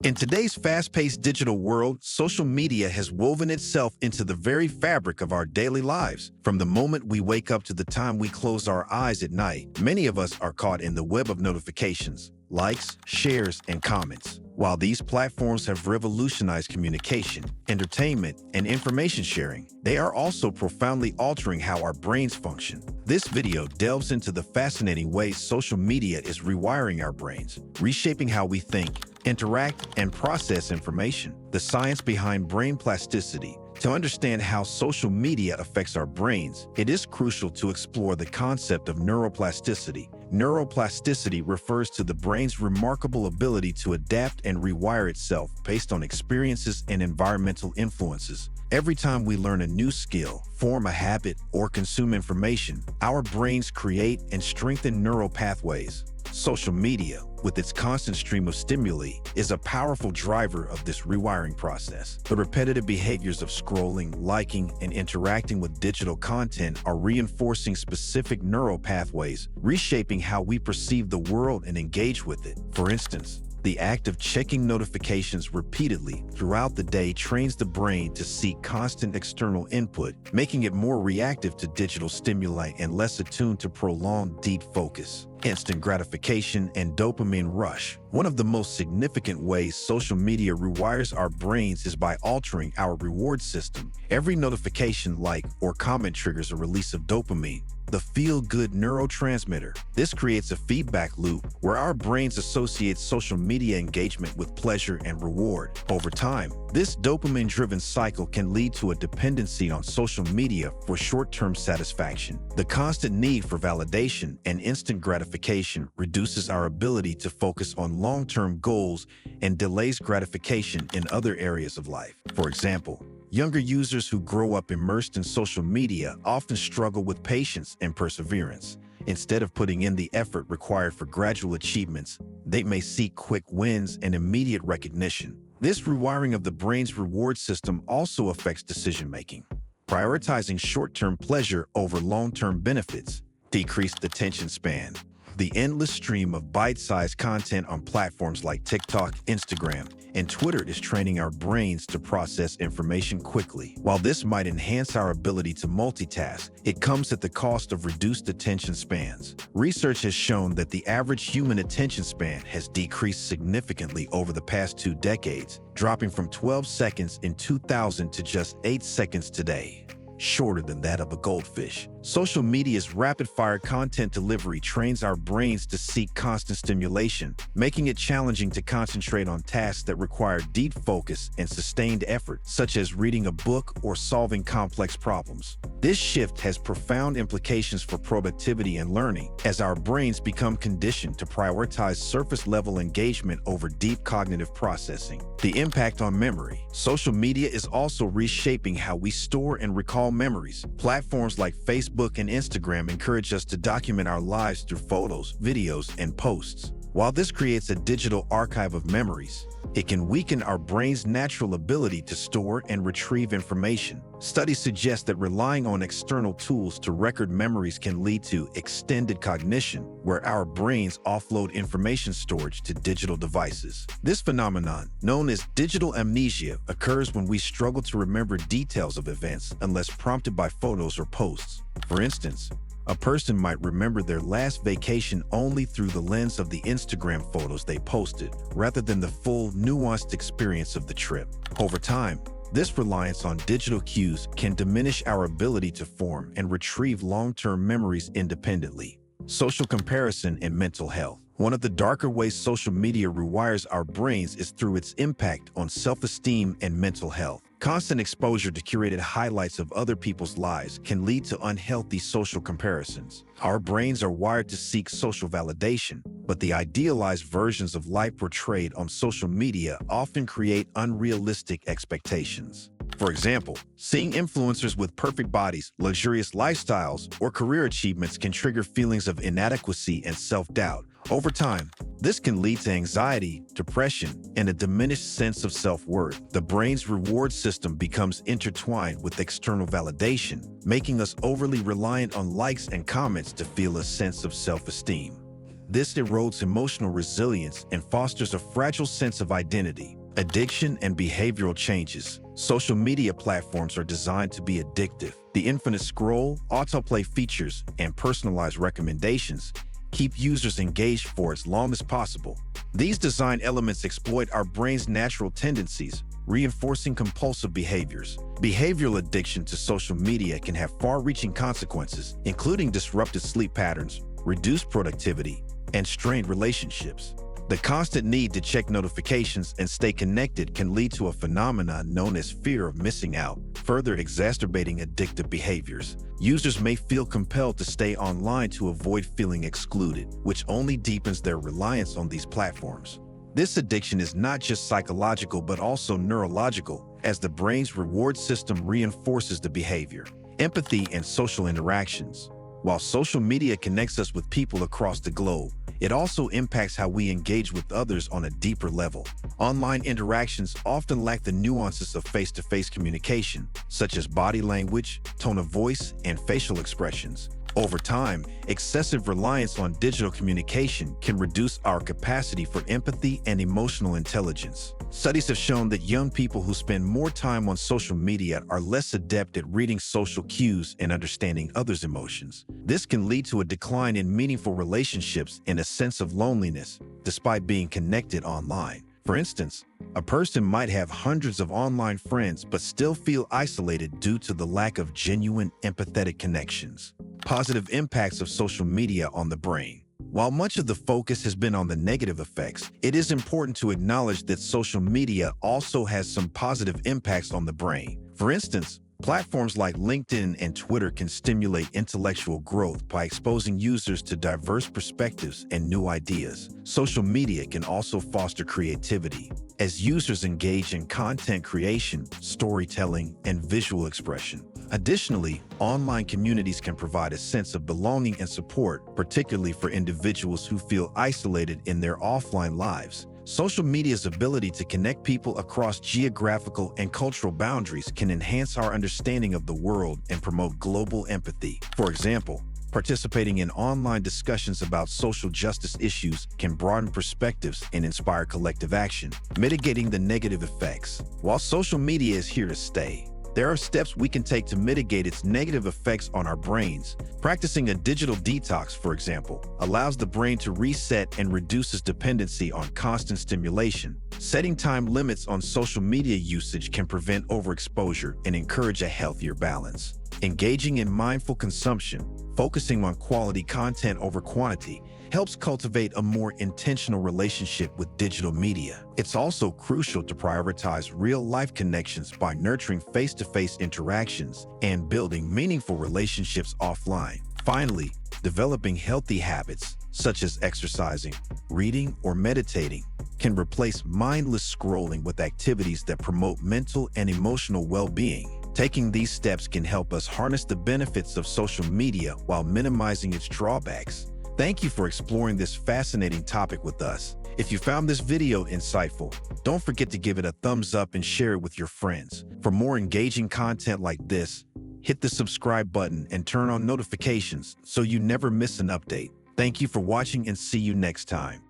In today's fast-paced digital world, social media has woven itself into the very fabric of our daily lives. From the moment we wake up to the time we close our eyes at night, many of us are caught in the web of notifications, likes, shares, and comments. While these platforms have revolutionized communication, entertainment, and information sharing, they are also profoundly altering how our brains function. This video delves into the fascinating ways social media is rewiring our brains, reshaping how we think, interact, and process information. The science behind brain plasticity. To understand how social media affects our brains, it is crucial to explore the concept of neuroplasticity. Neuroplasticity refers to the brain's remarkable ability to adapt and rewire itself based on experiences and environmental influences. Every time we learn a new skill, form a habit, or consume information, our brains create and strengthen neural pathways. Social media, with its constant stream of stimuli, is a powerful driver of this rewiring process. The repetitive behaviors of scrolling, liking, and interacting with digital content are reinforcing specific neural pathways, reshaping how we perceive the world and engage with it. For instance, the act of checking notifications repeatedly throughout the day trains the brain to seek constant external input, making it more reactive to digital stimuli and less attuned to prolonged deep focus. Instant gratification and dopamine rush. One of the most significant ways social media rewires our brains is by altering our reward system. Every notification, like, or comment triggers a release of dopamine, the feel-good neurotransmitter. This creates a feedback loop where our brains associate social media engagement with pleasure and reward. Over time, this dopamine-driven cycle can lead to a dependency on social media for short-term satisfaction. The constant need for validation and instant gratification reduces our ability to focus on long-term goals and delays gratification in other areas of life. For example, younger users who grow up immersed in social media often struggle with patience and perseverance. Instead of putting in the effort required for gradual achievements, they may seek quick wins and immediate recognition. This rewiring of the brain's reward system also affects decision-making. Prioritizing short-term pleasure over long-term benefits, decreased attention span. The endless stream of bite-sized content on platforms like TikTok, Instagram, and Twitter is training our brains to process information quickly. While this might enhance our ability to multitask, it comes at the cost of reduced attention spans. Research has shown that the average human attention span has decreased significantly over the past 2 decades, dropping from 12 seconds in 2000 to just 8 seconds today, shorter than that of a goldfish. Social media's rapid-fire content delivery trains our brains to seek constant stimulation, making it challenging to concentrate on tasks that require deep focus and sustained effort, such as reading a book or solving complex problems. This shift has profound implications for productivity and learning, as our brains become conditioned to prioritize surface-level engagement over deep cognitive processing. The impact on memory. Social media is also reshaping how we store and recall memories. Platforms like Facebook and Instagram encourage us to document our lives through photos, videos, and posts. While this creates a digital archive of memories, it can weaken our brain's natural ability to store and retrieve information. Studies suggest that relying on external tools to record memories can lead to extended cognition, where our brains offload information storage to digital devices. This phenomenon, known as digital amnesia, occurs when we struggle to remember details of events unless prompted by photos or posts. For instance, a person might remember their last vacation only through the lens of the Instagram photos they posted, rather than the full, nuanced experience of the trip. Over time, this reliance on digital cues can diminish our ability to form and retrieve long-term memories independently. Social comparison and mental health. One of the darker ways social media rewires our brains is through its impact on self-esteem and mental health. Constant exposure to curated highlights of other people's lives can lead to unhealthy social comparisons. Our brains are wired to seek social validation, but the idealized versions of life portrayed on social media often create unrealistic expectations. For example, seeing influencers with perfect bodies, luxurious lifestyles, or career achievements can trigger feelings of inadequacy and self-doubt. Over time, this can lead to anxiety, depression, and a diminished sense of self-worth. The brain's reward system becomes intertwined with external validation, making us overly reliant on likes and comments to feel a sense of self-esteem. This erodes emotional resilience and fosters a fragile sense of identity. Addiction and behavioral changes. Social media platforms are designed to be addictive. The infinite scroll, autoplay features, and personalized recommendations keep users engaged for as long as possible. These design elements exploit our brain's natural tendencies, reinforcing compulsive behaviors. Behavioral addiction to social media can have far-reaching consequences, including disrupted sleep patterns, reduced productivity, and strained relationships. The constant need to check notifications and stay connected can lead to a phenomenon known as fear of missing out, further exacerbating addictive behaviors. Users may feel compelled to stay online to avoid feeling excluded, which only deepens their reliance on these platforms. This addiction is not just psychological but also neurological, as the brain's reward system reinforces the behavior. Empathy and social interactions. While social media connects us with people across the globe, it also impacts how we engage with others on a deeper level. Online interactions often lack the nuances of face-to-face communication, such as body language, tone of voice, and facial expressions. Over time, excessive reliance on digital communication can reduce our capacity for empathy and emotional intelligence. Studies have shown that young people who spend more time on social media are less adept at reading social cues and understanding others' emotions. This can lead to a decline in meaningful relationships and a sense of loneliness, despite being connected online. For instance, a person might have hundreds of online friends but still feel isolated due to the lack of genuine empathetic connections. Positive impacts of social media on the brain. While much of the focus has been on the negative effects, it is important to acknowledge that social media also has some positive impacts on the brain. For instance, platforms like LinkedIn and Twitter can stimulate intellectual growth by exposing users to diverse perspectives and new ideas. Social media can also foster creativity, as users engage in content creation, storytelling, and visual expression. Additionally, online communities can provide a sense of belonging and support, particularly for individuals who feel isolated in their offline lives. Social media's ability to connect people across geographical and cultural boundaries can enhance our understanding of the world and promote global empathy. For example, participating in online discussions about social justice issues can broaden perspectives and inspire collective action, mitigating the negative effects. While social media is here to stay, there are steps we can take to mitigate its negative effects on our brains. Practicing a digital detox, for example, allows the brain to reset and reduces dependency on constant stimulation. Setting time limits on social media usage can prevent overexposure and encourage a healthier balance. Engaging in mindful consumption, focusing on quality content over quantity, helps cultivate a more intentional relationship with digital media. It's also crucial to prioritize real-life connections by nurturing face-to-face interactions and building meaningful relationships offline. Finally, developing healthy habits, such as exercising, reading, or meditating, can replace mindless scrolling with activities that promote mental and emotional well-being. Taking these steps can help us harness the benefits of social media while minimizing its drawbacks. Thank you for exploring this fascinating topic with us. If you found this video insightful, don't forget to give it a thumbs up and share it with your friends. For more engaging content like this, hit the subscribe button and turn on notifications so you never miss an update. Thank you for watching and see you next time.